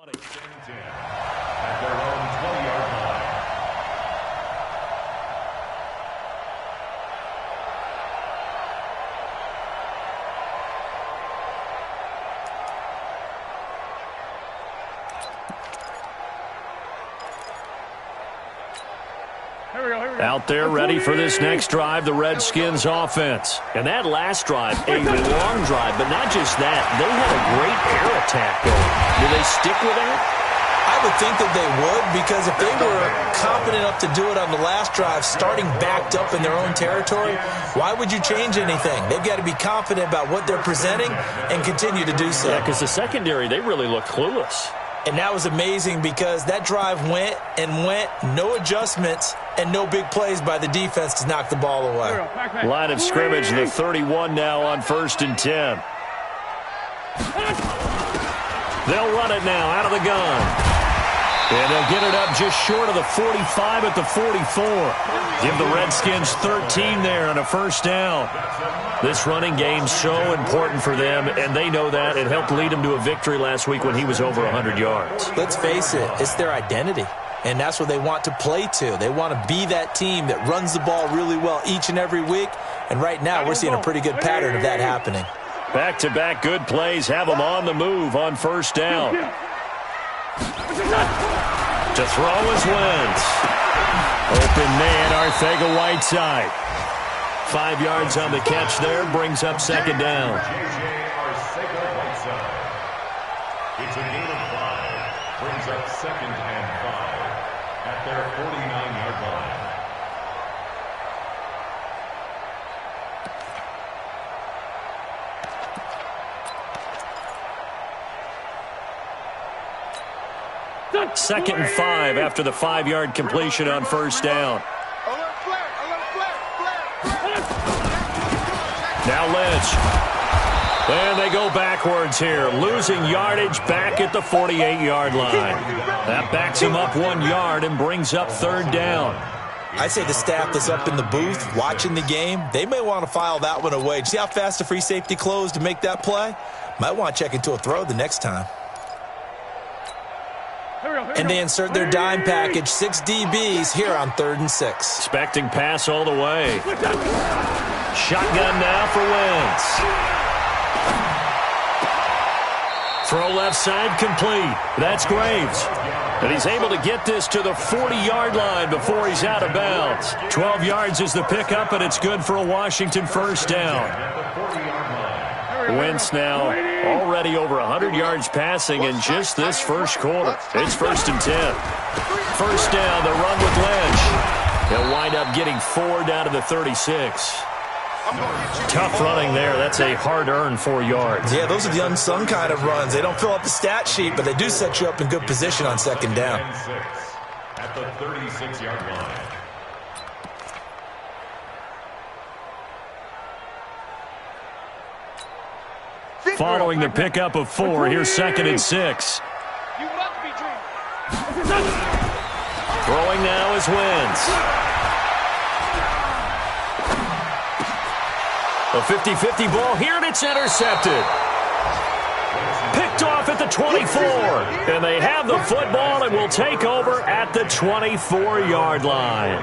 At their own 20-yard line. Out there ready for this next drive, the Redskins offense. And that last drive, a long drive, but not just that. They had a great air attack going. Do they stick with that? I would think that they would, because if they were confident enough to do it on the last drive, starting backed up in their own territory, why would you change anything? They've got to be confident about what they're presenting and continue to do so. Yeah, because the secondary, they really look clueless. And that was amazing because that drive went and went, no adjustments, and no big plays by the defense to knock the ball away. Line of scrimmage, the 31 now on 1st and 10. They'll run it now out of the gun. And they'll get it up just short of the 45 at the 44. Give the Redskins 13 there on a first down. This running game's so important for them, and they know that. It helped lead them to a victory last week when he was over 100 yards. Let's face it, it's their identity, and that's what they want to play to. They want to be that team that runs the ball really well each and every week, and right now we're seeing a pretty good pattern of that happening. Back-to-back good plays have them on the move on first down. To throw is Wentz. Open man, Arcega-Whiteside. 5 yards on the catch there, brings up second down. Arcega-Whiteside. It's a gain of 5. Brings up 2nd and 5 at their 49-yard line. Second and 5 after the 5-yard completion on first down. Now Lynch. And they go backwards here, losing yardage back at the 48-yard line. That backs him up 1 yard and brings up third down. I say the staff that's up in the booth watching the game, they may want to file that one away. See how fast the free safety closed to make that play? Might want to check into a throw the next time. And they insert their dime package, 6 DBs here on 3rd and 6. Expecting pass all the way. Shotgun now for Wentz. Throw left side complete. That's Graves. And he's able to get this to the 40-yard line before he's out of bounds. 12 yards is the pickup, and it's good for a Washington first down. Wentz now already over 100 yards passing in just this first quarter. It's 1st and 10. First down, the run with Lynch. He'll wind up getting 4 down to the 36. Tough running there. That's a hard-earned 4 yards. Yeah, those are the unsung kind of runs. They don't fill up the stat sheet, but they do set you up in good position on second down. At the 36-yard line. Following the pickup of 4, here's 2nd and 6. Throwing now is Wentz. A 50-50 ball here, and it's intercepted. Picked off at the 24. And they have the football and will take over at the 24-yard line.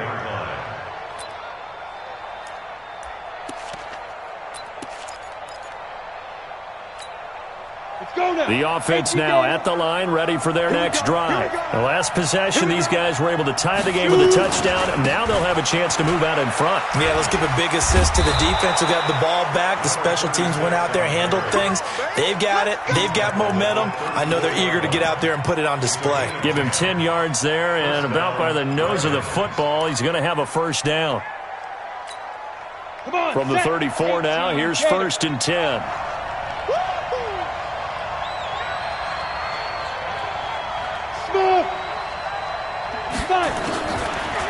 The offense now at the line, ready for their next drive. The last possession, these guys were able to tie the game with a touchdown. Now they'll have a chance to move out in front. Yeah, let's give a big assist to the defense who got the ball back. The special teams went out there, handled things. They've got it. They've got momentum. I know they're eager to get out there and put it on display. Give him 10 yards there, and about by the nose of the football, he's going to have a first down. From the 34 now, here's 1st and 10.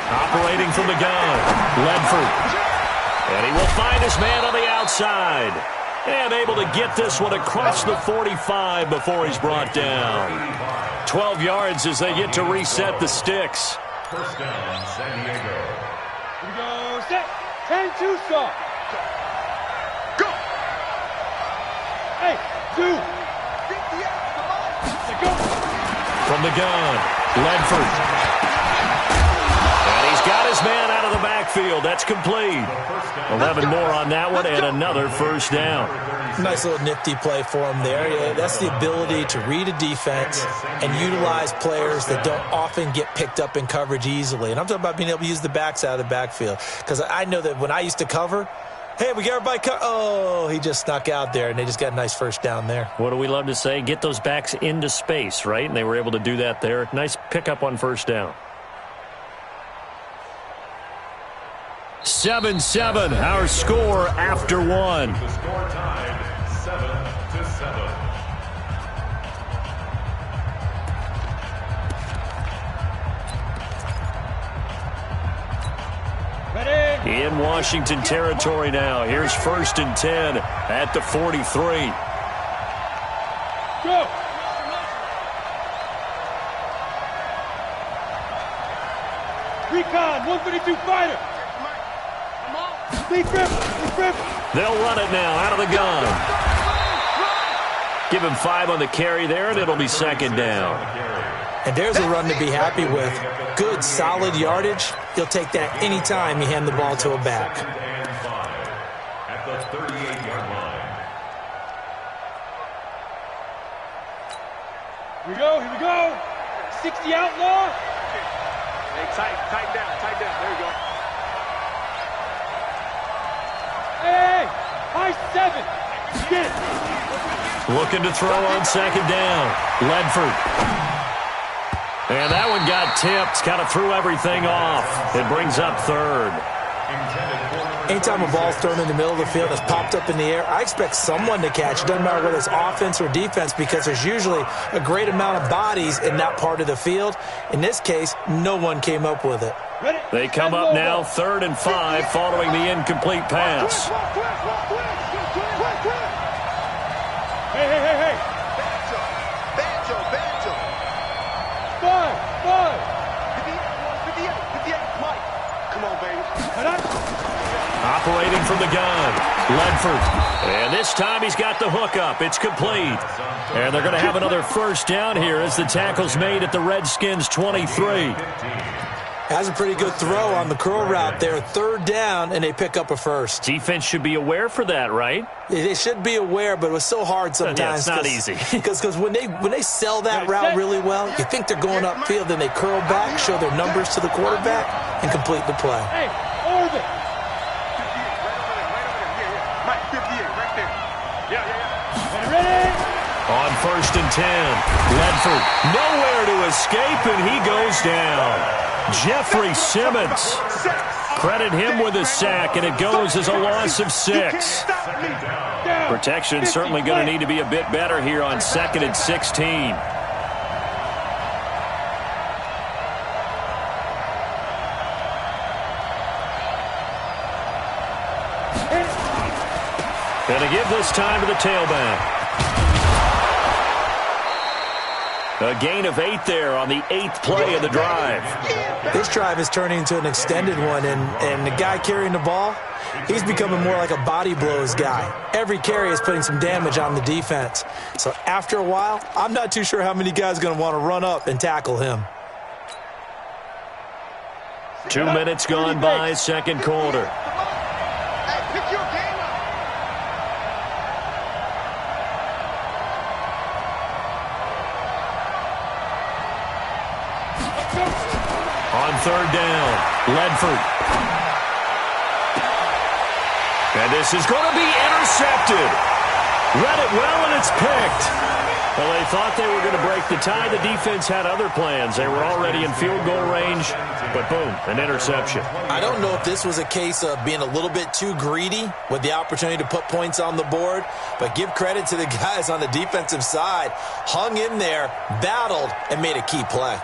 Operating from the gun, Ledford. And he will find his man on the outside. And able to get this one across the 45 before he's brought down. 12 yards as they get to reset the sticks. First down, San Diego. Here we go, set, 10-2 stop. Go! Hey, 2. Go! from the gun. Ledford. And he's got his man out of the backfield. That's complete. 11 more on that one and another first down. Nice little nifty play for him there. Yeah, that's the ability to read a defense and utilize players that don't often get picked up in coverage easily. And I'm talking about being able to use the backs out of the backfield. Because I know that when I used to cover, hey, we got everybody oh, he just snuck out there, and they just got a nice first down there. What do we love to say? Get those backs into space, right? And they were able to do that there. Nice pickup on first down. 7-7, our score after one. The score tied 7-7. In Washington territory now. Here's 1st and 10 at the 43. Go! Recon, 152 fighter. Lead grip. They'll run it now out of the gun. Give him 5 on the carry there, and it'll be 2nd down. And there's a run to be happy with. Good, solid yardage. He'll take that anytime you hand the ball to a back. At the 38-yard line. Here we go. 60 outlaw. Hey, tighten down. There you go. Hey, high 7. Get it. Looking to throw on 2nd down. Ledford. And that one got tipped. Kind of threw everything off. It brings up 3rd. Anytime a ball's thrown in the middle of the field that's popped up in the air, I expect someone to catch. It doesn't matter whether it's offense or defense, because there's usually a great amount of bodies in that part of the field. In this case, no one came up with it. They come up now 3rd and 5 following the incomplete pass. Hey. Banjo. 5. 58, Mike. Come on, baby. Operating from the gun. Ledford. And this time he's got the hook up. It's complete. And they're going to have another first down here as the tackle's made at the Redskins' 23. Has a pretty good throw on the curl route there. 3rd down, and they pick up a first. Defense should be aware for that, right? They should be aware, but it was so hard sometimes. Yeah, it's not easy. Because when they sell that route really well, you think they're going upfield, then they curl back, show their numbers to the quarterback, and complete the play. Hey, orbit. 58, Mike, 58, right there. Yeah. Ready? On 1st and 10, Ledford nowhere to escape, and he goes down. Jeffrey Simmons. Credit him with a sack, and it goes as a loss of 6. Protection certainly going to need to be a bit better here on 2nd and 16. Going to give this time to the tailback. A gain of 8 there on the 8th play of the drive. This drive is turning into an extended one, and the guy carrying the ball, he's becoming more like a body blows guy. Every carry is putting some damage on the defense. So after a while, I'm not too sure how many guys are going to want to run up and tackle him. 2 minutes gone by, 2nd quarter. On 3rd down, Ledford. And this is going to be intercepted. Read it well, and it's picked. Well, they thought they were going to break the tie. The defense had other plans. They were already in field goal range, but boom, an interception. I don't know if this was a case of being a little bit too greedy with the opportunity to put points on the board, but give credit to the guys on the defensive side. Hung in there, battled, and made a key play.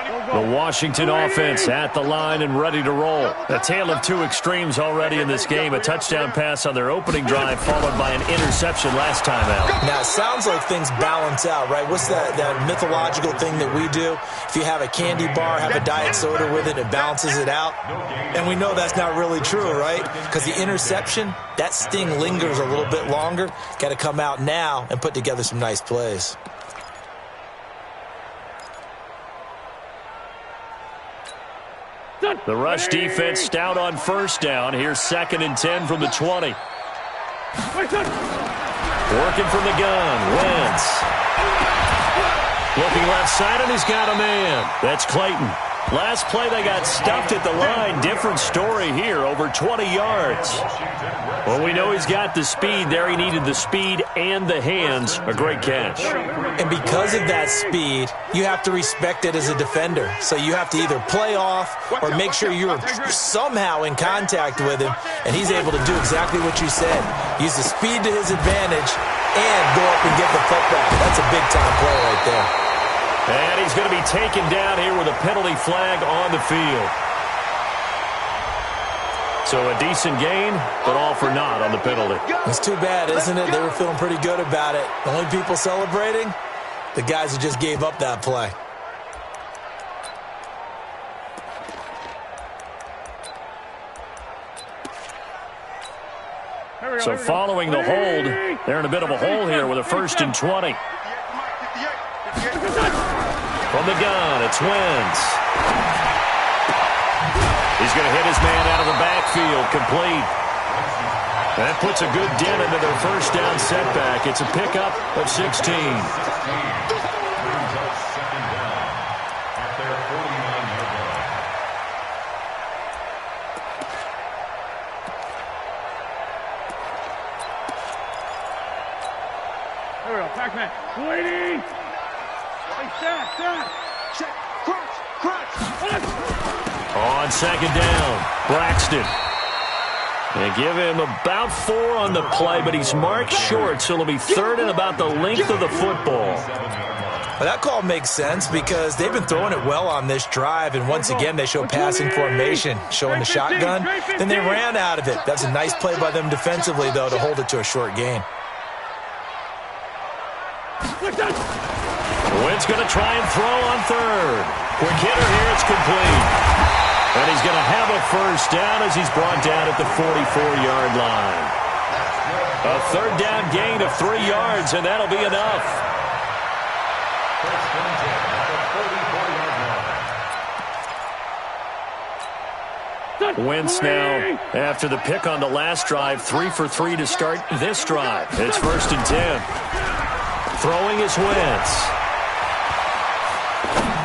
The Washington offense at the line and ready to roll. A tale of two extremes already in this game. A touchdown pass on their opening drive followed by an interception last time out. Now, it sounds like things balance out, right? What's that mythological thing that we do? If you have a candy bar, have a diet soda with it, it balances it out. And we know that's not really true, right? Because the interception, that sting lingers a little bit longer. Got to come out now and put together some nice plays. The rush defense stout on first down. Here's 2nd and 10 from the 20. Working from the gun. Wentz. Looking left side, and he's got a man. That's Clayton. Last play, they got stuffed at the line. Different story here, over 20 yards. Well, we know he's got the speed there. He needed the speed and the hands. A great catch. And because of that speed, you have to respect it as a defender. So you have to either play off or make sure you're somehow in contact with him, and he's able to do exactly what you said. Use the speed to his advantage and go up and get the football. That's a big-time play right there. And he's going to be taken down here with a penalty flag on the field. So a decent gain, but all for naught on the penalty. It's too bad, isn't it? They were feeling pretty good about it. The only people celebrating, the guys who just gave up that play. So following the hold, they're in a bit of a hole here with a 1st and 20. From the gun, it's Wentz. He's going to hit his man out of the backfield, complete. That puts a good dent into their first down setback. It's a pickup of 16. There we go, Pac-Man. Waiting. Check. Crunch. On 2nd down, Braxton. They give him about 4 on the play, but he's marked short, so it'll be 3rd and about the length of the football. Well, that call makes sense because they've been throwing it well on this drive, and once again they show passing formation, showing the shotgun. Then they ran out of it. That's a nice play by them defensively, though, to hold it to a short gain. Wentz going to try and throw on 3rd. Quick hitter here, it's complete. And he's going to have a first down as he's brought down at the 44-yard line. A 3rd down gain of 3 yards, and that'll be enough. Wentz now, after the pick on the last drive, 3 for 3 to start this drive. It's 1st and 10. Throwing is Wentz.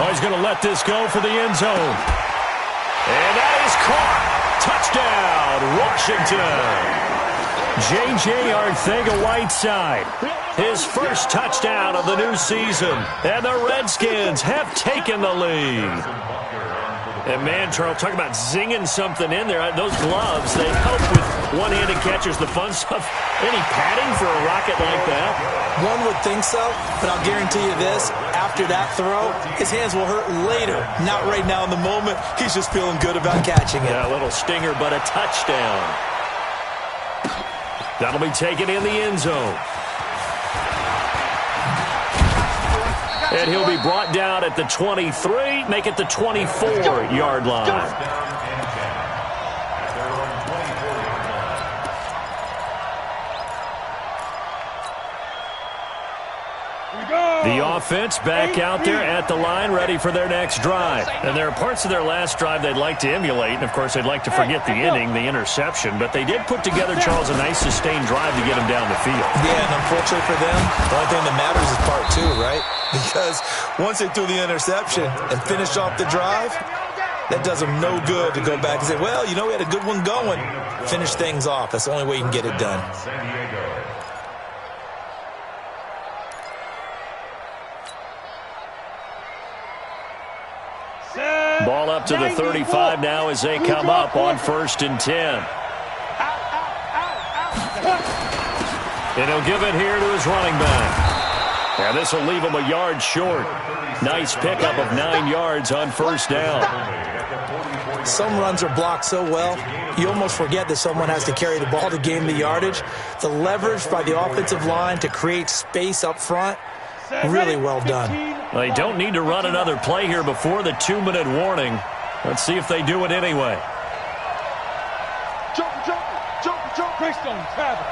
Oh, he's going to let this go for the end zone. And that is caught. Touchdown, Washington. J.J. Arcega-Whiteside. His first touchdown of the new season. And the Redskins have taken the lead. And man, Charles, talk about zinging something in there. Those gloves, they help with one-handed catchers, the fun stuff. Any padding for a rocket like that? One would think so, but I'll guarantee you this. After that throw, his hands will hurt later. Not right now in the moment. He's just feeling good about catching it. Yeah, a little stinger, but a touchdown. That'll be taken in the end zone. And he'll be brought down at the 23, make it the 24-yard line. The offense back out there at the line, ready for their next drive. And there are parts of their last drive they'd like to emulate. And, of course, they'd like to forget the inning, the interception. But they did put together, Charles, a nice sustained drive to get them down the field. Yeah, and unfortunately for them, the only thing that matters is part 2, right? Because once they threw the interception and finished off the drive, that does them no good to go back and say, well, you know, we had a good one going. Finish things off. That's the only way you can get it done. Ball up to the 35 now as they come up on 1st and 10. And he'll give it here to his running back. And this will leave him a yard short. Nice pickup of 9 yards on first down. Some runs are blocked so well, you almost forget that someone has to carry the ball to gain the yardage. The leverage by the offensive line to create space up front, really well done. They don't need to run another play here before the 2-minute warning. Let's see if they do it anyway. Jump, jump, jump, jump. Greystone, travel.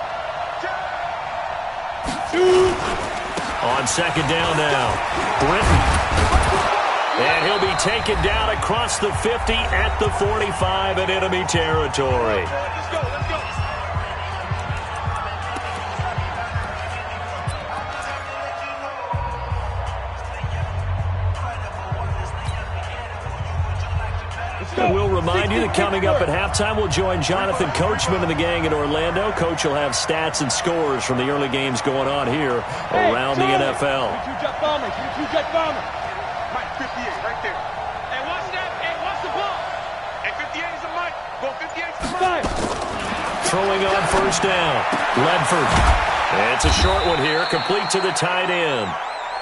On second down now, Britton. And he'll be taken down across the 50 at the 45 in enemy territory. Let's go, let's go. And we'll remind you that coming up at halftime, we'll join Jonathan Coachman and the gang in Orlando. Coach will have stats and scores from the early games going on here around the NFL. Two-jet bombers, two-jet bombers. Mike, 58, right there. Hey, watch that. Hey, watch the ball. Hey, 58 is a Mike. Go 58 is a Mike. Fire. Throwing on first down, Ledford. It's a short one here, complete to the tight end.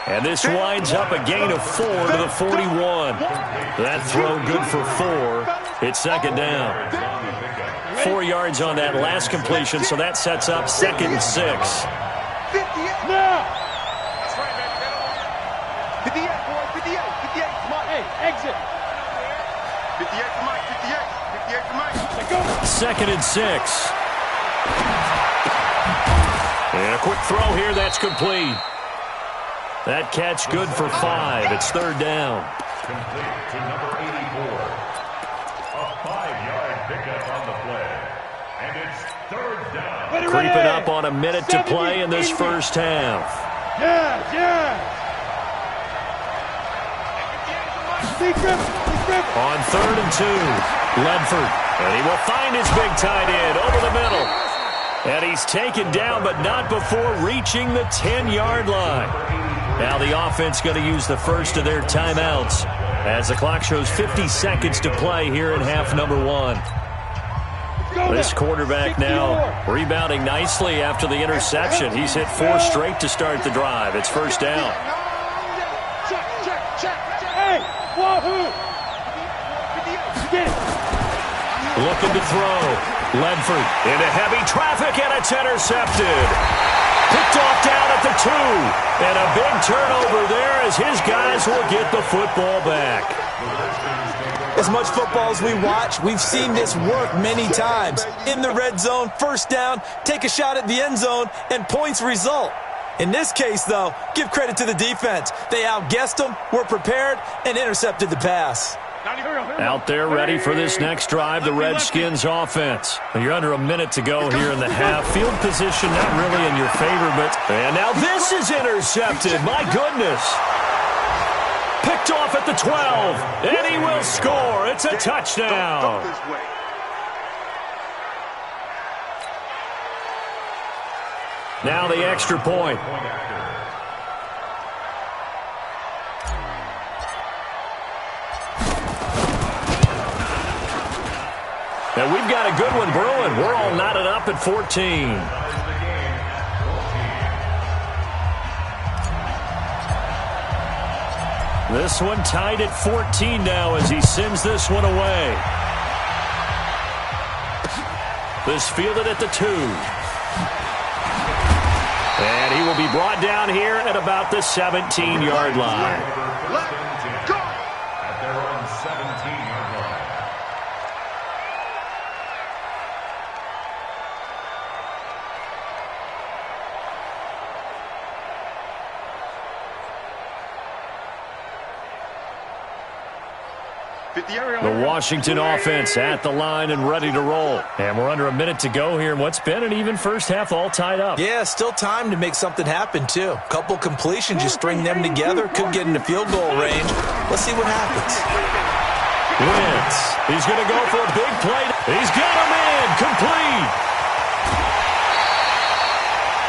And this winds up a gain of 4 to the 41. That throw good for 4. It's second down. 4 yards on that last completion, so that sets up 2nd and 6. 58. Now. That's right, man. 58, boy. 58. 58 is Mike. Hey, exit. 58 is Mike. 58. 58 is Mike. Let go. 2nd and 6. And a quick throw here, that's complete. That catch good for 5. It's third down. Complete to number 84. A 5-yard pickup on the play. And it's third down. Creeping up on a minute to play in this first half. Yeah, yeah. Big grip, big grip. On 3rd and 2, Ledford. And he will find his big tight end over the middle. And he's taken down, but not before reaching the 10-yard line. Now the offense going to use the first of their timeouts as the clock shows 50 seconds to play here in half number 1. This quarterback now rebounding nicely after the interception. He's hit 4 straight to start the drive. It's first down. Check, check, check. Hey, wahoo. Get it. Looking to throw. Ledford into heavy traffic, and it's intercepted. Picked off down at the 2. And a big turnover there as his guys will get the football back. As much football as we watch, we've seen this work many times. In the red zone, first down, take a shot at the end zone, and points result. In this case, though, give credit to the defense. They outguessed them, were prepared, and intercepted the pass. Out there ready for this next drive, the Redskins offense. You're under a minute to go here in the half. Field position not really in your favor, but... And now this is intercepted. My goodness. Picked off at the 12, and he will score. It's a touchdown. Now the extra point. And we've got a good one brewing. We're all knotted up at 14. This one tied at 14 now as he sends this one away. This fielded at the 2. And he will be brought down here at about the 17-yard line. Let's go. At their own 17-yard line. The Washington offense at the line and ready to roll. And we're under a minute to go here in what's been an even first half, all tied up. Yeah, still time to make something happen, too. Couple completions, you string them together, could get into field goal range. Let's see what happens. Wentz, he's going to go for a big play. He's got him in, complete.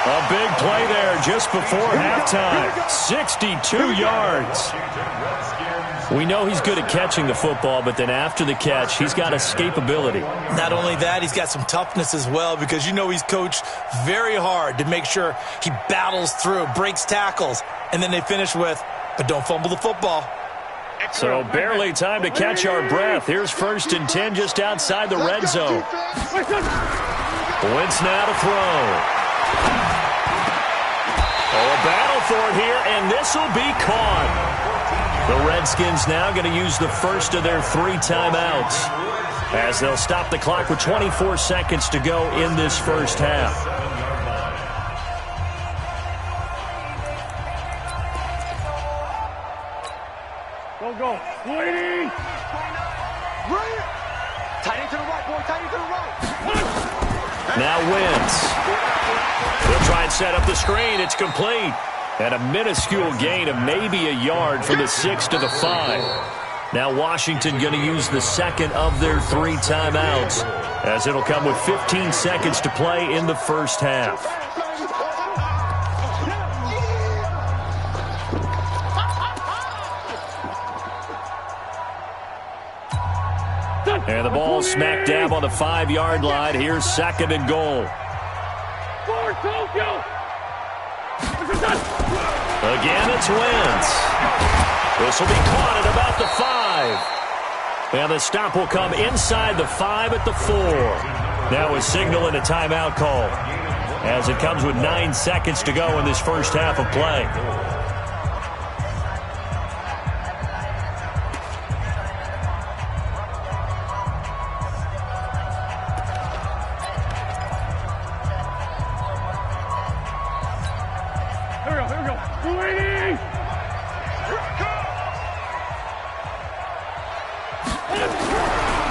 A big play there just before halftime. 62 yards. Redskins We know he's good at catching the football, but then after the catch, he's got escapability. Not only that, he's got some toughness as well, because you know he's coached very hard to make sure he battles through, breaks tackles, and then they finish with, but don't fumble the football. So barely time to catch our breath. Here's 1st and 10 just outside the red zone. Wentz now to throw. Oh, a battle for it here, and this will be caught. The Redskins now going to use the first of their 3 timeouts as they'll stop the clock with 24 seconds to go in this first half. Go. Waiting. Right. Tight end to the right, boy. Tight end to the right. Now Wentz. He'll try and set up the screen. It's complete. And a minuscule gain of maybe a yard from the 6 to the 5. Now Washington going to use the second of their 3 timeouts, as it'll come with 15 seconds to play in the first half. And the ball smack dab on the 5-yard line. Here's 2nd and goal. Again, it's Wentz. This will be caught at about the 5. And the stop will come inside the 5 at the 4. Now a signal and a timeout call, as it comes with 9 seconds to go in this first half of play.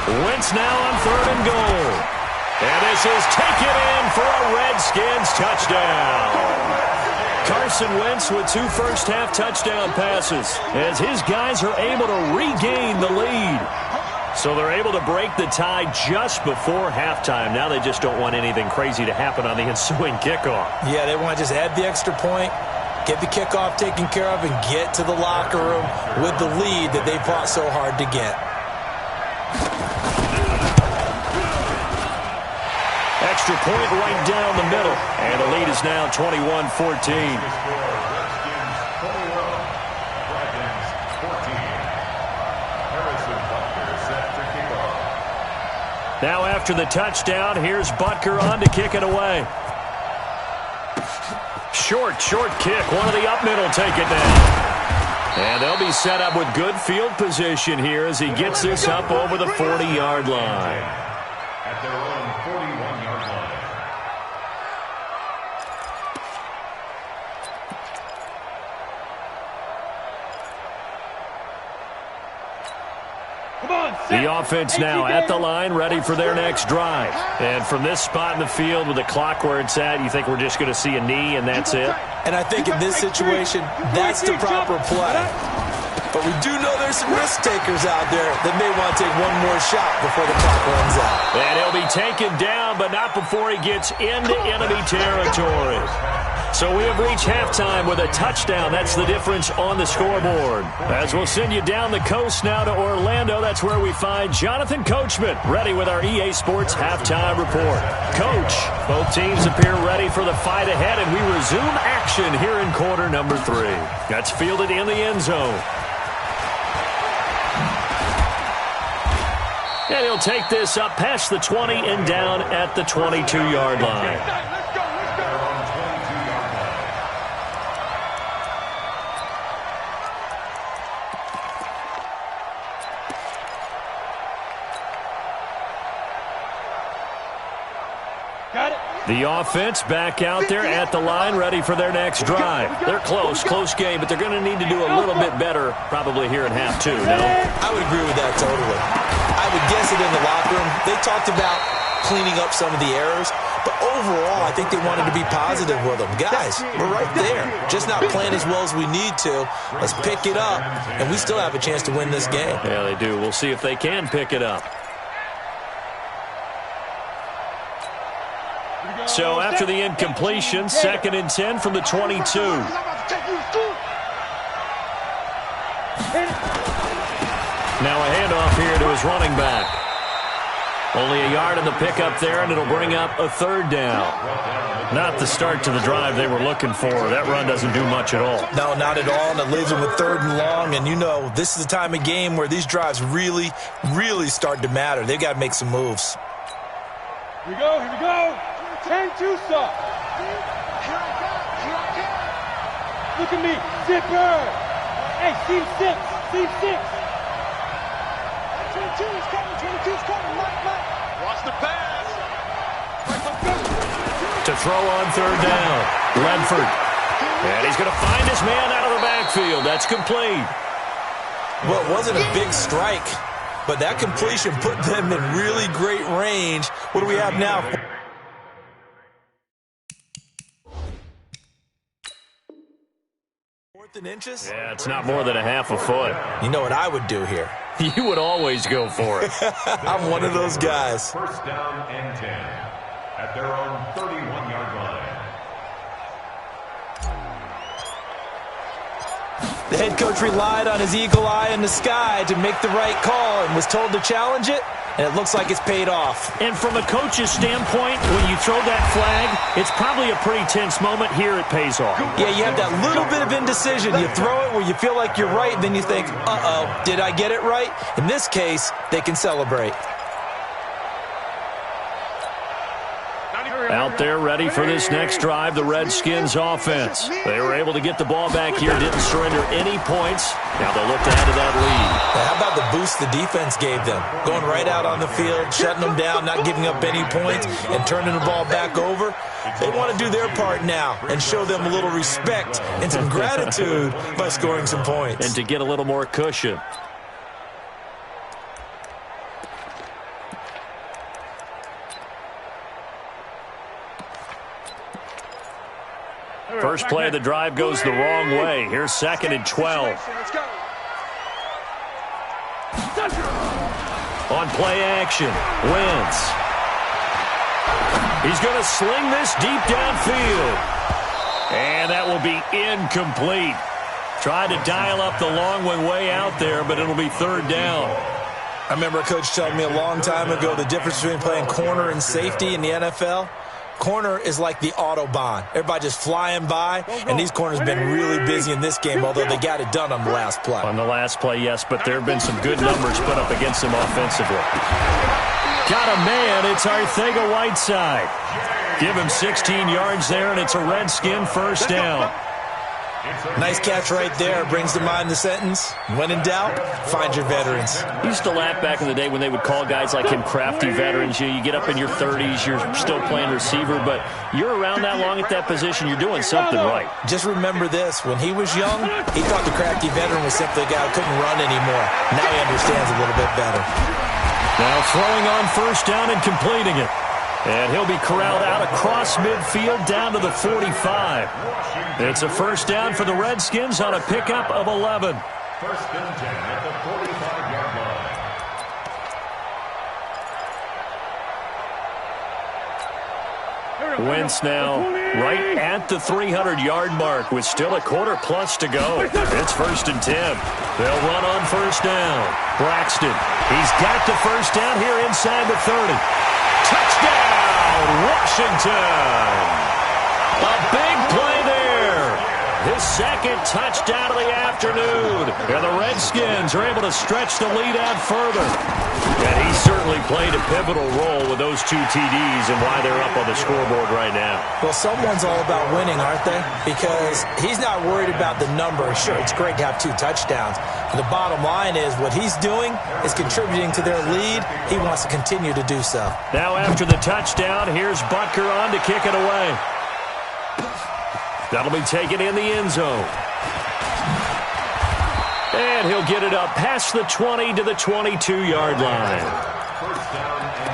Wentz now on 3rd and goal. And this is taken in for a Redskins touchdown. Carson Wentz with 2 first-half touchdown passes, as his guys are able to regain the lead. So they're able to break the tie just before halftime. Now they just don't want anything crazy to happen on the ensuing kickoff. Yeah, they want to just add the extra point, get the kickoff taken care of, and get to the locker room with the lead that they fought so hard to get. Extra point right down the middle. And the lead is now 21-14. Now after the touchdown, here's Butker on to kick it away. Short kick. One of the up middle take it down. And they'll be set up with good field position here as he gets this up over the 40-yard line. At their own 41-yard line. The offense now at the line, ready for their next drive. And from this spot in the field with the clock where it's at, you think we're just going to see a knee and that's it? And I think in this situation, that's the proper play. But we do know there's some risk takers out there that may want to take one more shot before the clock runs out. And he'll be taken down, but not before he gets into enemy territory. So we have reached halftime with a touchdown. That's the difference on the scoreboard. As we'll send you down the coast now to Orlando, that's where we find Jonathan Coachman, ready with our EA Sports Halftime Report. Coach, both teams appear ready for the fight ahead, and we resume action here in quarter number 3. That's fielded in the end zone. And he'll take this up past the 20 and down at the 22-yard line. The offense back out there at the line, ready for their next drive. They're close game, but they're going to need to do a little bit better probably here in half 2, no? I would agree with that totally. I would guess it in the locker room. They talked about cleaning up some of the errors, but overall, I think they wanted to be positive with them. Guys, we're right there. Just not playing as well as we need to. Let's pick it up, and we still have a chance to win this game. Yeah, they do. We'll see if they can pick it up. So after the incompletion, 2nd and 10 from the 22. Now a handoff here to his running back. Only a yard in the pickup there, and it'll bring up a third down. Not the start to the drive they were looking for. That run doesn't do much at all. No, not at all, and it leaves them with third and long. And you know, this is the time of game where these drives really, really start to matter. They've got to make some moves. Here we go, here we go. 10-2 stop. Here I come. Look at me, zipper. Hey, seam 6, seam 6. 22 is coming, 22 is coming. Mike. Watch the pass. To throw on third down, Ledford. And he's going to find his man out of the backfield. That's complete. Well, it wasn't a big strike, but that completion put them in really great range. What do we have now? Fourth and inches? Yeah, it's not more than a half a foot. You know what I would do here? You would always go for it. I'm one of those guys. First down and 10 at their own 31-yard line. The head coach relied on his eagle eye in the sky to make the right call and was told to challenge it, and it looks like it's paid off. And from a coach's standpoint, when you throw that flag, it's probably a pretty tense moment. Here it pays off. Yeah, you have that little bit of indecision. You throw it where you feel like you're right, and then you think, uh-oh, did I get it right? In this case, they can celebrate. Out there ready for this next drive, the Redskins offense. They were able to get the ball back here, didn't surrender any points. Now they'll look to add to that lead. Now, how about the boost the defense gave them? Going right out on the field, shutting them down, not giving up any points, and turning the ball back over. They want to do their part now and show them a little respect and some gratitude by scoring some points. And to get a little more cushion. First play of the drive goes the wrong way. Here's 2nd and 12. Let's go. On play action, Wentz. He's going to sling this deep downfield. And that will be incomplete. Tried to dial up the long way out there, but it'll be third down. I remember a coach telling me a long time ago the difference between playing corner and safety in the NFL. Corner is like the Autobahn. Everybody just flying by, and these corners have been really busy in this game, although they got it done on the last play. On the last play, yes, but there have been some good numbers put up against them offensively. Got a man, it's Arcega-Whiteside. Give him 16 yards there, and it's a Redskin first down. Nice catch right there. Brings to mind the sentence, when in doubt, find your veterans. I used to laugh back in the day when they would call guys like him crafty veterans. You get up in your 30s, you're still playing receiver, but you're around that long at that position, you're doing something right. Just remember this. When he was young, he thought the crafty veteran was simply a guy who couldn't run anymore. Now he understands a little bit better. Now throwing on first down and completing it. And he'll be corralled out across midfield down to the 45. It's a first down for the Redskins on a pickup of 11. First and 10 at the 45-yard line. Wentz now right at the 300-yard mark with still a quarter plus to go. It's first and 10. They'll run on first down. Braxton, he's got the first down here inside the 30. Touchdown, Washington! A big play there. His second touchdown of the afternoon. And the Redskins are able to stretch the lead out further. And he certainly played a pivotal role with those 2 TDs and why they're up on the scoreboard right now. Well, someone's all about winning, aren't they? Because he's not worried about the number. Sure, it's great to have 2 touchdowns. But the bottom line is what he's doing is contributing to their lead. He wants to continue to do so. Now after the touchdown, here's Butker on to kick it away. That'll be taken in the end zone. And he'll get it up past the 20 to the 22-yard line. First down and 10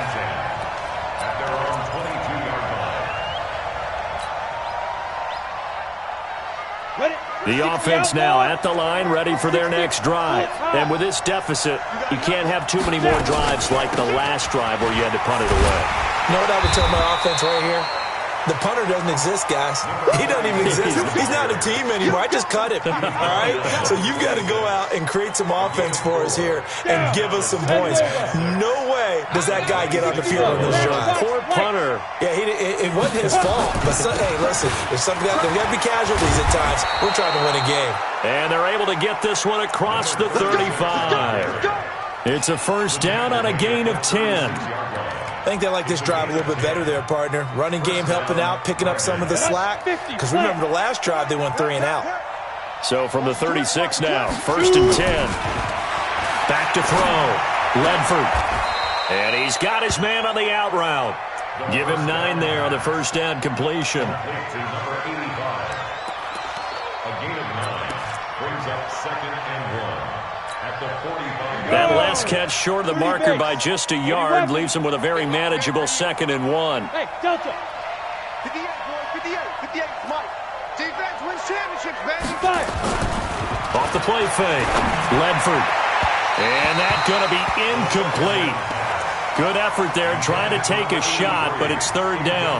at their own 22-yard line. The offense now at the line, ready for their next drive. And with this deficit, you can't have too many more drives like the last drive where you had to punt it away. You know what I would tell my offense right here? The punter doesn't exist, guys. He doesn't even exist. He's not a team anymore. I just cut him, all right? So you've got to go out and create some offense for us here and give us some points. No way does that guy get on the field on this drive. Poor punter. Yeah, it wasn't his fault. But, hey, listen, there's got to be casualties at times. We're trying to win a game. And they're able to get this one across the 35. It's a first down on a gain of 10. I think they like this drive a little bit better there, partner. Running game helping out, picking up some of the slack. Because remember, the last drive they went 3 and out. So from the 36 now, first and 10. Back to throw. Ledford. And he's got his man on the out route. Give him 9 there on the first down completion. Number 85. A gain of 9 brings up second and 1 at the 45. That last catch short of the marker by just a yard leaves him with a very manageable second and 1. Hey, Delta. 58, boys, 58, 58, Mike. Defense wins championships, baby. Fire. Off the play fake. Ledford. And that's going to be incomplete. Good effort there, trying to take a shot, but it's third down.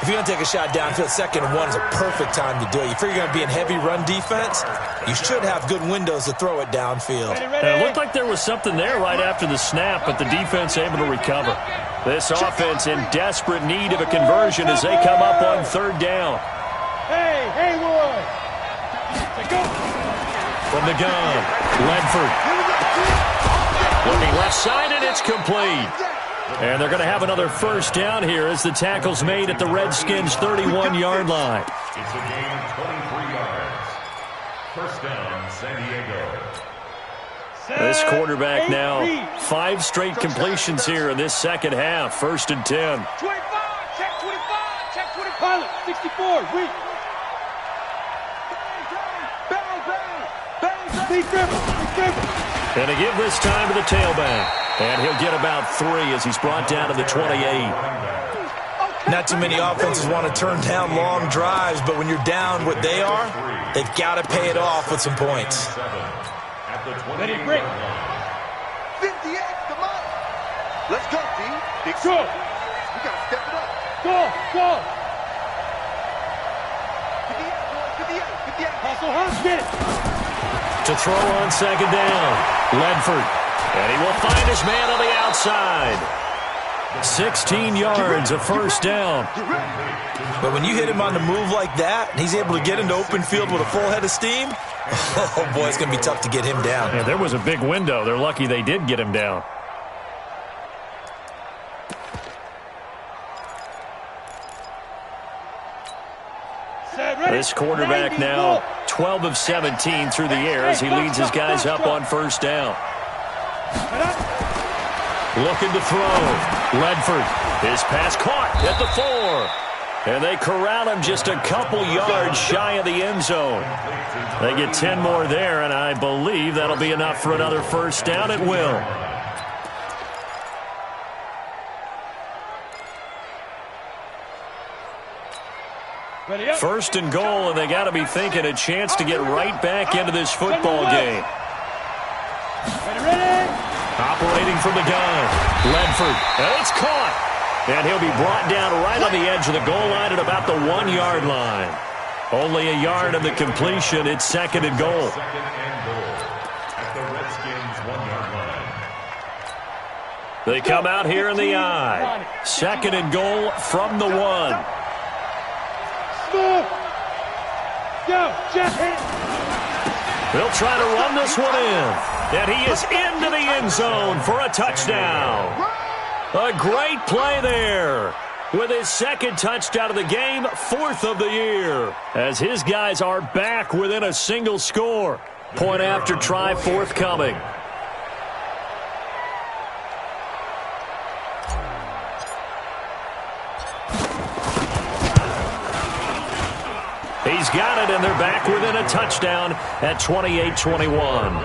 If you're going to take a shot downfield, second and 1 is a perfect time to do it. You figure you're going to be in heavy run defense, you should have good windows to throw it downfield. It looked like there was something there right after the snap, but the defense able to recover. This offense in desperate need of a conversion as they come up on third down. Hey, Haywood. Go. From the gun, Ledford. Looking left side, and it's complete. And they're going to have another first down here as the tackle's made at the Redskins' 31-yard line. It's a gain of 23 yards. First down, San Diego. This quarterback now 5 straight completions here in this second half. First and 10. 25, check 25, check 25. Pilot, 64, weak. Big dribble. And to give this time to the tailback. And he'll get about 3 as he's brought down to the 28. Not too many offenses want to turn down long drives, but when you're down what they are, they've got to pay it off with some points. Ready, break. 58, come on. Let's go, D. Big Go. We got to step it up. Go. 58, 58. Hustle, get it. To throw on second down, Ledford. And he will find his man on the outside. 16 yards, a first down. But when you hit him on the move like that, and he's able to get into open field with a full head of steam, oh, boy, it's going to be tough to get him down. Yeah, there was a big window. They're lucky they did get him down. This quarterback now 12 of 17 through the air as he leads his guys up on first down. Looking to throw. Ledford. His pass caught at the 4. And they corral him just a couple yards shy of the end zone. They get 10 more there, and I believe that'll be enough for another first down. It will. First and goal, and they got to be thinking a chance to get right back into this football game. Ready. Operating from the gun, Ledford, and it's caught. And he'll be brought down right on the edge of the goal line at about the 1-yard line. Only a yard of the completion. It's second and goal. Second and goal at the Redskins' 1-yard line. They come out here in the I. Second and goal from the 1. Smooth. Go, Jeff. They'll try to run this one in. And he is into the end zone for a touchdown. A great play there. With his second touchdown of the game, 4th of the year. As his guys are back within a single score. Point after try forthcoming. He's got it, and they're back within a touchdown at 28-21.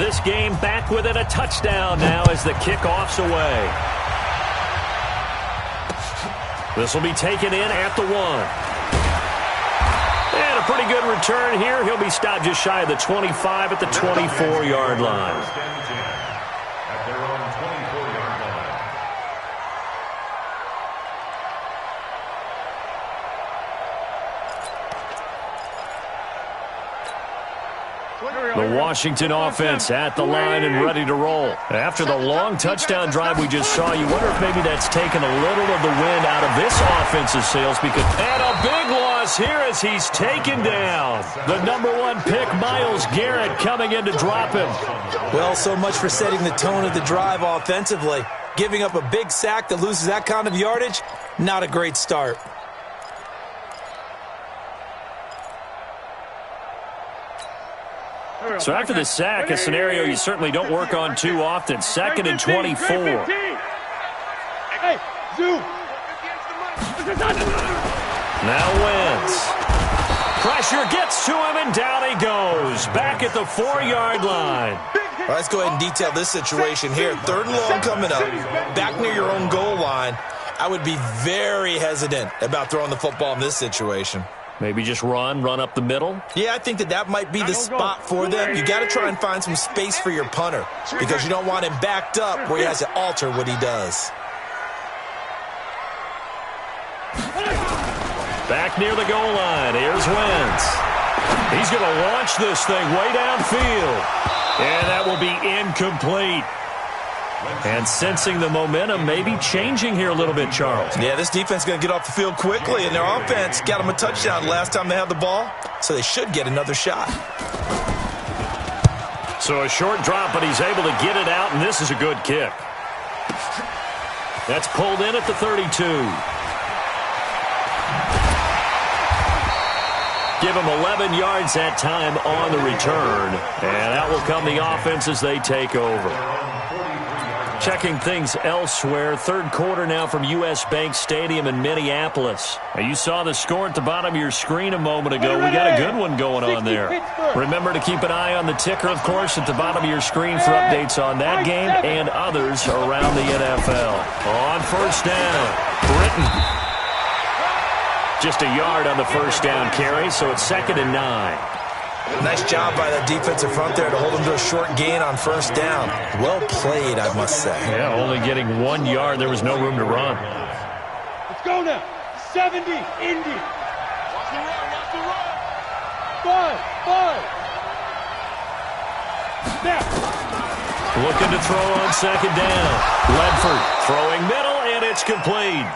this game back within a touchdown now as the kickoff's away. This will be taken in at the 1. And a pretty good return here. He'll be stopped just shy of the 25 at the 24-yard line. At their own 24-yard line. The Washington offense at the line and ready to roll. After the long touchdown drive we just saw, you wonder if maybe that's taken a little of the wind out of this offensive sails. And a big loss here as he's taken down. The #1 pick, Myles Garrett, coming in to drop him. Well, so much for setting the tone of the drive offensively. Giving up a big sack that loses that kind of yardage, not a great start. So after the sack, a scenario you certainly don't work on too often. 2nd and 24. Hey, zoom. Now Wentz. Pressure gets to him, and down he goes. Back at the 4-yard line. Well, let's go ahead and detail this situation here. 3rd and long coming up, back near your own goal line. I would be very hesitant about throwing the football in this situation. Maybe just run up the middle. Yeah, I think that might be the spot for them. You got to try and find some space for your punter because you don't want him backed up where he has to alter what he does. Back near the goal line. Here's Wentz. He's going to launch this thing way downfield. And that will be incomplete. And sensing the momentum maybe changing here a little bit, Charles. Yeah, this defense is going to get off the field quickly, and their offense got them a touchdown last time they had the ball, so they should get another shot. So a short drop, but he's able to get it out, and this is a good kick. That's pulled in at the 32. Give him 11 yards that time on the return, and that will come the offense as they take over. Checking things elsewhere. 3rd quarter now from U.S. Bank Stadium in Minneapolis. Now, you saw the score at the bottom of your screen a moment ago. We got a good one going on there. Remember to keep an eye on the ticker, of course, at the bottom of your screen for updates on that game and others around the NFL. On 1st down, Britton. Just a yard on the 1st down carry, so it's 2nd and 9. Nice job by that defensive front there to hold them to a short gain on 1st down. Well played, I must say. Yeah, only getting 1 yard. There was no room to run. Let's go now. 70, Indy. Watch the run. 5. Now. Looking to throw on 2nd down. Ledford throwing middle, and it's complete.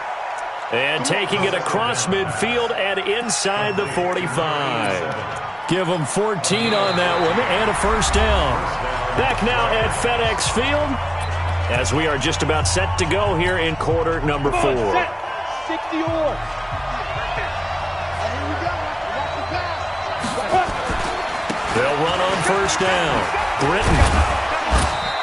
And taking it across midfield and inside the 45. Give them 14 on that one and a 1st down. Back now at FedEx Field as we are just about set to go here in quarter number 4. 60 or. They'll run on 1st down. Britton.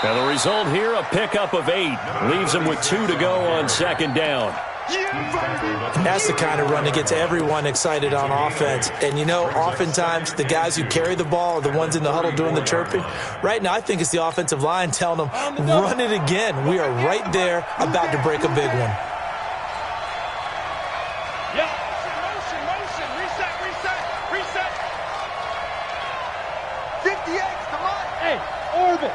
And the result here, a pickup of 8. Leaves them with 2 to go on 2nd down. That's the kind of run that gets everyone excited on offense. And, you know, oftentimes the guys who carry the ball are the ones in the huddle doing the chirping. Right now, I think it's the offensive line telling them, run it again. We are right there about to break a big one. Yeah. Motion. Reset. 58, come on. Hey, orbit.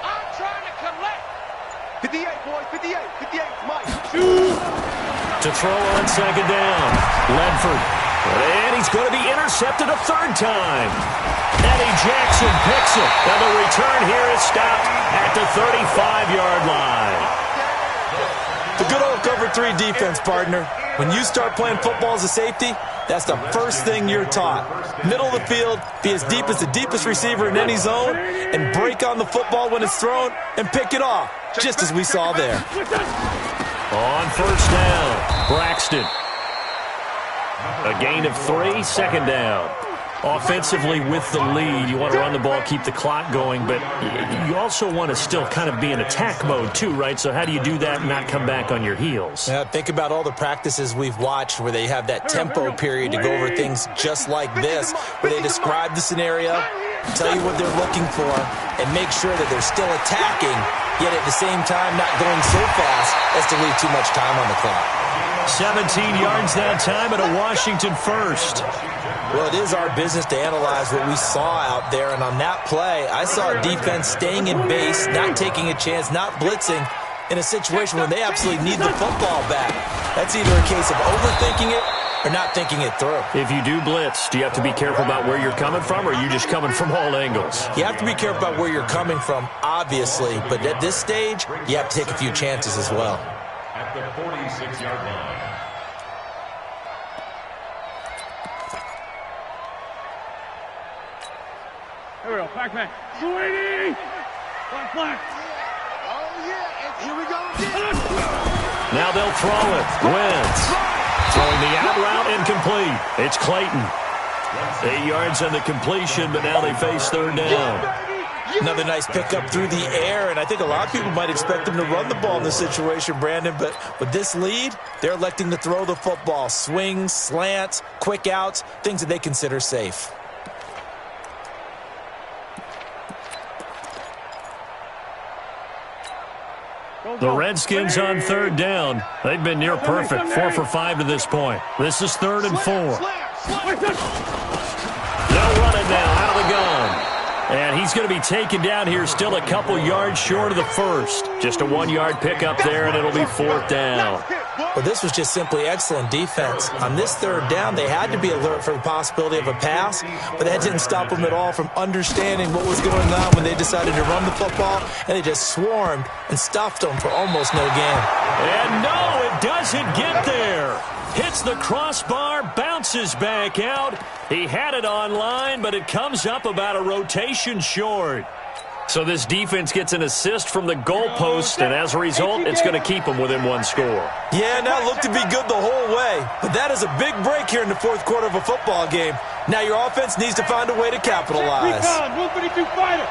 I'm trying to collect. 58, boys, 58, Mike. To throw on 2nd down. Ledford. And he's going to be intercepted a 3rd time. Eddie Jackson picks it. And the return here is stopped at the 35-yard line. The good old cover 3 defense, partner. When you start playing football as a safety, that's the first thing you're taught. Middle of the field, be as deep as the deepest receiver in any zone, and break on the football when it's thrown and pick it off, just as we saw there. On 1st down, Braxton. A gain of 3, 2nd down. Offensively with the lead, you want to run the ball, keep the clock going, but you also want to still kind of be in attack mode too, right? So how do you do that and not come back on your heels? Yeah, think about all the practices we've watched where they have that tempo period to go over things just like this, where they describe the scenario, tell you what they're looking for, and make sure that they're still attacking, yet at the same time not going so fast as to leave too much time on the clock. 17 yards that time, and a Washington first. Well, it is our business to analyze what we saw out there, and on that play, I saw a defense staying in base, not taking a chance, not blitzing, in a situation where they absolutely need the football back. That's either a case of overthinking it or not thinking it through. If you do blitz, do you have to be careful about where you're coming from, or are you just coming from all angles? You have to be careful about where you're coming from, obviously, but at this stage, you have to take a few chances as well. At the 46-yard line. Here we go. Back. Sweetie! Black. Oh, yeah. And here we go again. Now they'll throw it. Wentz. Throwing the out route, incomplete. It's Clayton. 8 yards on the completion, but now they face third down. Another nice pickup through the air, and I think a lot of people might expect them to run the ball in this situation, Brandon, but with this lead, they're electing to throw the football. Swings, slants, quick outs, things that they consider safe. The Redskins on third down. They've been near perfect, 4 for 5 to this point. This is 3rd and 4. No running now out of the gun. And he's going to be taken down here, still a couple yards short of the first. Just a 1-yard pickup there, and it'll be 4th down. Well, this was just simply excellent defense. On this third down, they had to be alert for the possibility of a pass, but that didn't stop them at all from understanding what was going on when they decided to run the football, and they just swarmed and stuffed them for almost no gain. And no, it doesn't get there. Hits the crossbar, bounces back out. He had it online, but it comes up about a rotation short. So this defense gets an assist from the goalpost, and as a result, it's going to keep them within one score. Yeah, and that looked to be good the whole way. But that is a big break here in the fourth quarter of a football game. Now your offense needs to find a way to capitalize. Recon, 132 fighter.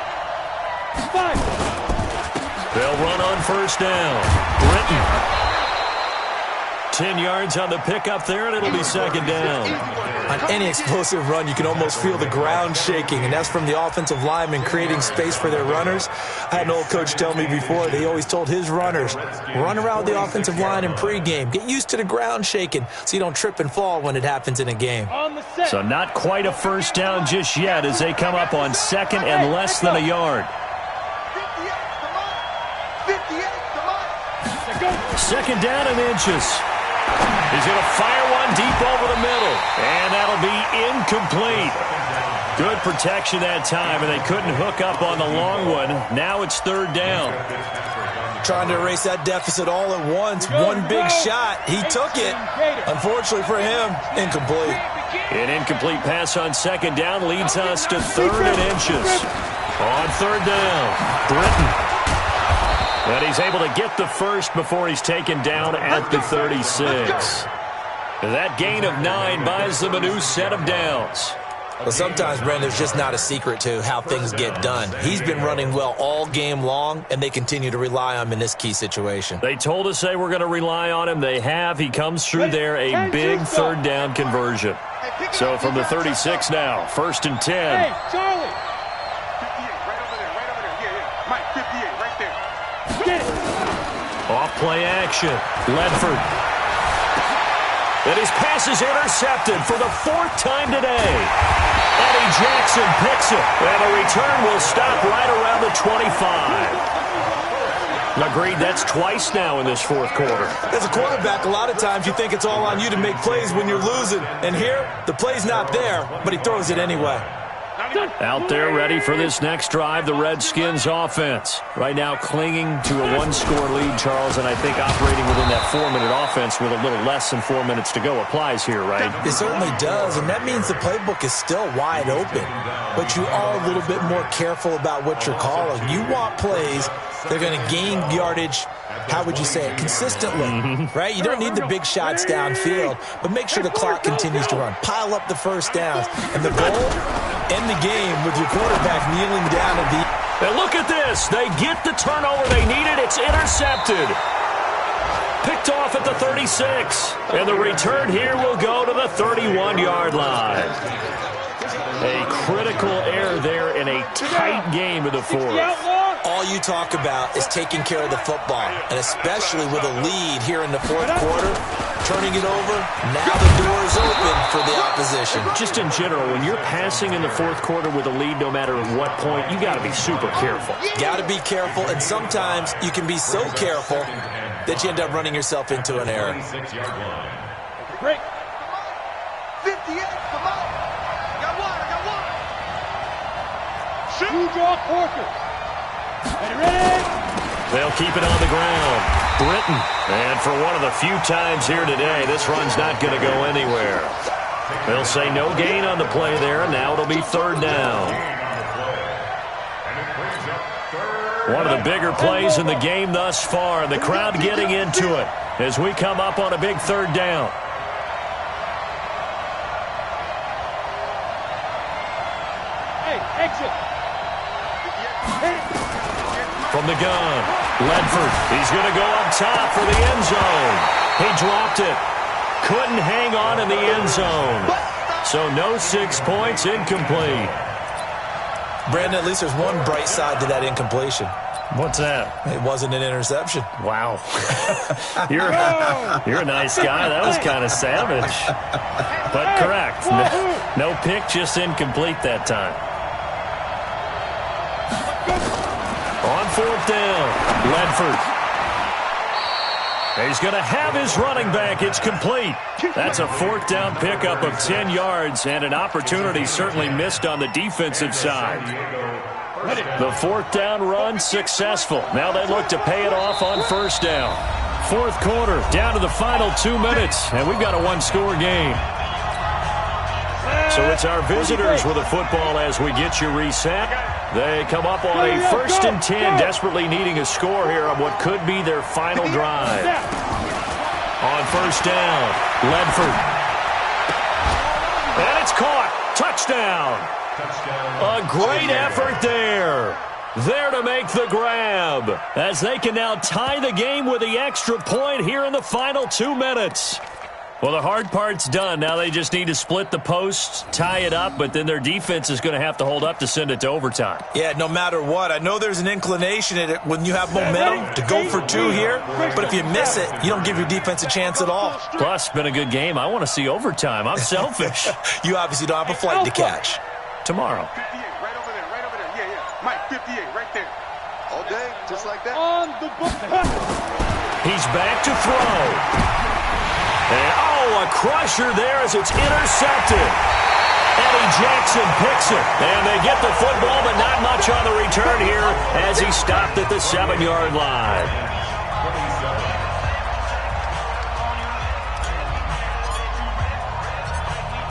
5. They'll run on first down. Britton. 10 yards on the pickup there, and it'll be 2nd down. On any explosive run, you can almost feel the ground shaking, and that's from the offensive linemen creating space for their runners. I had an old coach tell me before, they always told his runners, run around the offensive line in pregame. Get used to the ground shaking so you don't trip and fall when it happens in a game. So not quite a first down just yet as they come up on 2nd and less than a yard. 2nd down and inches. He's going to fire one deep over the middle, and that'll be incomplete. Good protection that time, and they couldn't hook up on the long one. Now it's 3rd down. Trying to erase that deficit all at once. One big shot. He took it. Unfortunately for him, incomplete. An incomplete pass on 2nd down leads us to 3rd and inches. On 3rd down, Britton. But he's able to get the first before he's taken down at the 36. That gain of 9 buys them a new set of downs. Well, sometimes, Brandon, there's just not a secret to how things get done. He's been running well all game long, and they continue to rely on him in this key situation. They told us they were going to rely on him. They have. He comes through there, a big 3rd down conversion. So from the 36 now, 1st and 10. Hey, Charlie. 58, right over there. Yeah. Mike, 58, right there. Get it. Off play action. Ledford. And his pass is intercepted for the 4th time today. Eddie Jackson picks it. And the return will stop right around the 25. Agreed, that's twice now in this 4th quarter. As a quarterback, a lot of times you think it's all on you to make plays when you're losing. And here, the play's not there, but he throws it anyway. Out there ready for this next drive, the Redskins offense. Right now clinging to a 1-score lead, Charles, and I think operating within that 4-minute offense with a little less than 4 minutes to go applies here, right? It certainly does, and that means the playbook is still wide open. But you are a little bit more careful about what you're calling. You want plays that are going to gain yardage, how would you say it, consistently, right? You don't need the big shots downfield, but make sure the clock continues to run. Pile up the first downs, and the goal, end the game with your quarterback kneeling down at the... And look at this. They get the turnover they needed. It's intercepted. Picked off at the 36. And the return here will go to the 31-yard line. A critical error there in a tight game of the fourth. All you talk about is taking care of the football, and especially with a lead here in the fourth quarter, turning it over, now the door is open for the opposition. Just in general, when you're passing in the fourth quarter with a lead, no matter at what point, you got to be super careful. Got to be careful, and sometimes you can be so careful that you end up running yourself into an error. Break. 58, come on. I got one. Shoot. Two draw quarters. Ready? They'll keep it on the ground. Britton. And for one of the few times here today, this run's not going to go anywhere. They'll say no gain on the play there. Now it'll be third down. One of the bigger plays in the game thus far. The crowd getting into it as we come up on a big third down. Hey, exit. From the gun, Ledford. He's going to go up top for the end zone. He dropped it. Couldn't hang on in the end zone. So no 6 points, incomplete. Brandon, at least there's one bright side to that incompletion. What's that? It wasn't an interception. Wow. You're a nice guy. That was kind of savage. But correct. No pick, just incomplete that time. On fourth down, Ledford. He's going to have his running back. It's complete. That's a fourth down pickup of 10 yards and an opportunity certainly missed on the defensive side. The fourth down run successful. Now they look to pay it off on first down. Fourth quarter, down to the final 2 minutes, and we've got a one-score game. So it's our visitors with the football as we get you reset. They come up on a 1st and 10, desperately needing a score here on what could be their final drive. On first down, Ledford. And it's caught. Touchdown. A great effort there. There to make the grab as they can now tie the game with the extra point here in the final 2 minutes. Well, the hard part's done. Now they just need to split the posts, tie it up, but then their defense is going to have to hold up to send it to overtime. Yeah, no matter what. I know there's an inclination in it when you have momentum to go for two here, but if you miss it, you don't give your defense a chance at all. Plus, it's been a good game. I want to see overtime. I'm selfish. You obviously don't have a flight to catch. Tomorrow. 58, right over there, Yeah. Mike, 58, right there. All day, just like that. On the book. He's back to throw. And, a crusher there as it's intercepted. Eddie Jackson picks it. And they get the football, but not much on the return here as he stopped at the 7-yard line.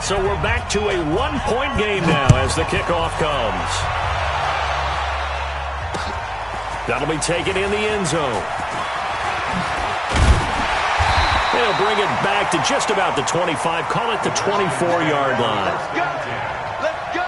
So we're back to a one-point game now as the kickoff comes. That'll be taken in the end zone. They'll bring it back to just about the 25. Call it the 24-yard line. Let's go.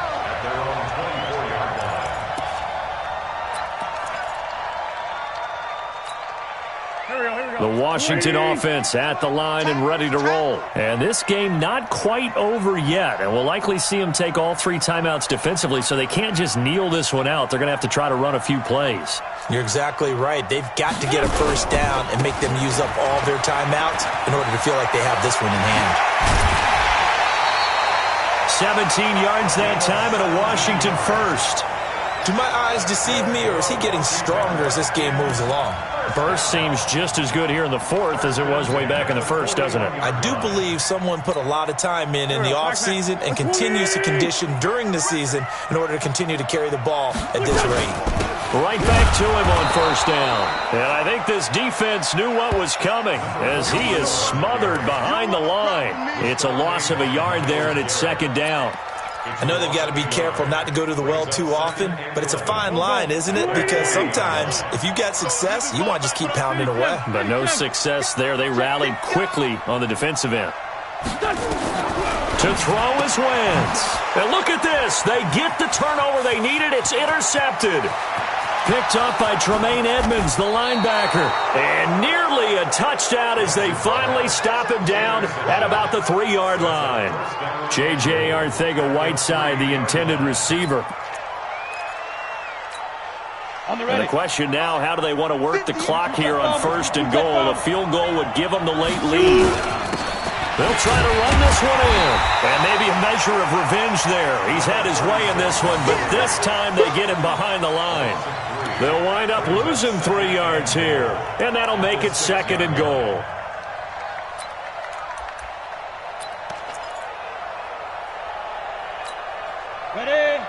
The Washington offense at the line and ready to roll. And this game not quite over yet. And we'll likely see them take all 3 timeouts defensively, so they can't just kneel this one out. They're going to have to try to run a few plays. You're exactly right. They've got to get a first down and make them use up all their timeouts in order to feel like they have this one in hand. 17 yards that time and a Washington first. Do my eyes deceive me, or is he getting stronger as this game moves along? Burst seems just as good here in the fourth as it was way back in the first, doesn't it? I do believe someone put a lot of time in the offseason and continues to condition during the season in order to continue to carry the ball at this rate. Right back to him on first down. And I think this defense knew what was coming as he is smothered behind the line. It's a loss of a yard there, and it's second down. I know they've got to be careful not to go to the well too often, but it's a fine line, isn't it? Because sometimes if you got success, you want to just keep pounding away. But no success there. They rallied quickly on the defensive end. To throw is Wentz. And look at this. They get the turnover they needed. It's intercepted. Picked up by Tremaine Edmonds, the linebacker. And nearly a touchdown as they finally stop him down at about the 3-yard line. J.J. Arcega-Whiteside, the intended receiver. And the question now, how do they want to work the clock here on 1st and goal? A field goal would give them the late lead. They'll try to run this one in. And maybe a measure of revenge there. He's had his way in this one, but this time they get him behind the line. They'll wind up losing 3 yards here. And that'll make it 2nd and goal. Ready?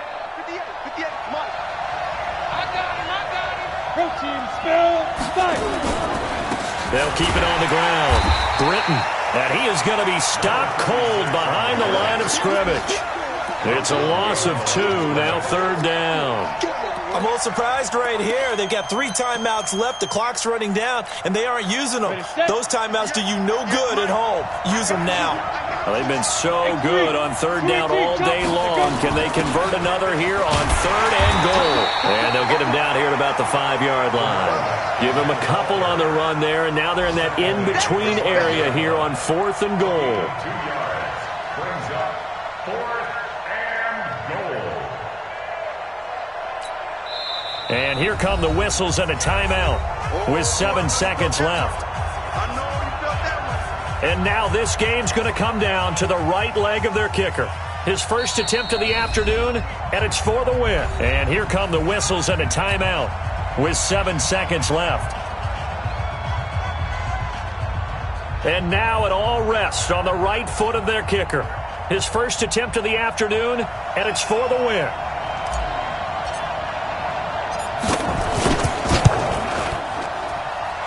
58, come on. I got him. Pro team, spell, fight. They'll keep it on the ground. Britton, and he is going to be stopped cold behind the line of scrimmage. It's a loss of 2, now 3rd down. I'm a little surprised right here. They've got 3 timeouts left. The clock's running down, and they aren't using them. Those timeouts do you no good at home. Use them now. Well, they've been so good on 3rd down all day long. Can they convert another here on 3rd and goal? And they'll get him down here at about the 5-yard line. Give him a couple on the run there, and now they're in that in-between area here on 4th and goal. 2 yards. Brings up 4th and goal. And here come the whistles and a timeout with 7 seconds left. And now this game's going to come down to the right leg of their kicker. His first attempt of the afternoon, and it's for the win. And here come the whistles and a timeout with 7 seconds left. And now it all rests on the right foot of their kicker. His first attempt of the afternoon, and it's for the win.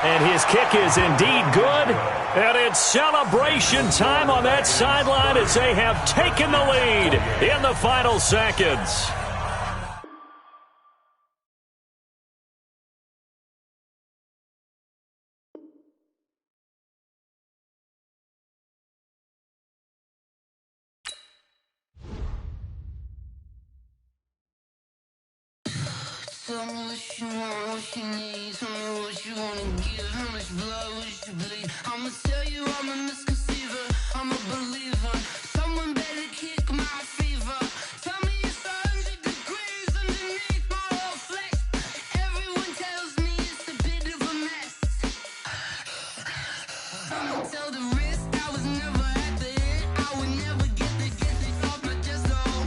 And his kick is indeed good. And it's celebration time on that sideline as they have taken the lead in the final seconds. Tell me what you want, what you need. Tell me what you wanna give. How much blood would you bleed? I'ma tell you I'm a misconceiver. I'm a believer. Someone better kick my fever. Tell me it's 100 degrees underneath my whole flesh. Everyone tells me it's a bit of a mess. I'ma tell the risk I was never at the end. I would never get this off my chest. Oh,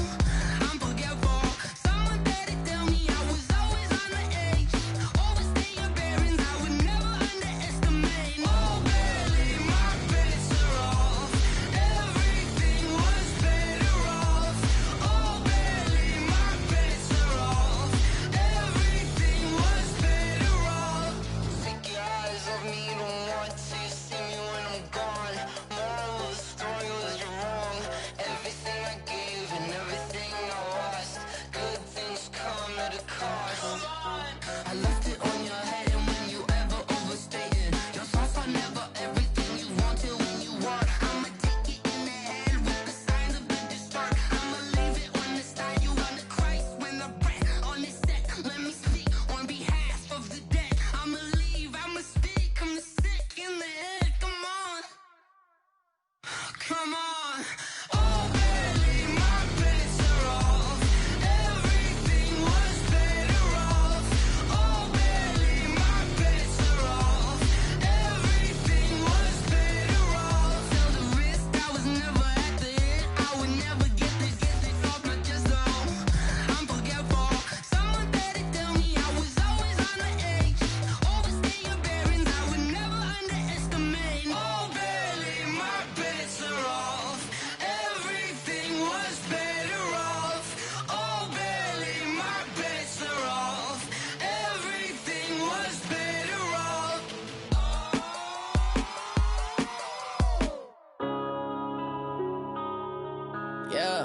I'm forgetful. Someone better tell me I was always on the edge. Overstay your bearings, I would never underestimate. Oh, barely my bets are off. Everything was better off. Oh, barely my bets are off. Everything was better off. Take your eyes off me, don't want to see me when I'm gone. Moral of the story was you're wrong. Everything I gave and everything I lost. Good things come at a cost. I left it on your head, and when you ever overstay it, your thoughts are never everything you wanted when you want. I'ma take it in the head with the signs of the distort. I'ma leave it on the side. You on the Christ when the breath on this set. Let me speak on behalf of the dead. I'ma leave, I'ma speak. I'm the sick in the head. Come on, come on. Oh, barely my bets are off. Everything was better off. Oh, barely my bets are off. Everything was better off. Tell the risk I was never at the end. I would never get this off my chest. Oh, I'm forgetful. Someone better tell me I was always on the edge. Overstay your bearings, I would never underestimate. Oh, barely my bets are off. Everything was better off. Oh, barely my bets are off. Everything was better off. Yeah.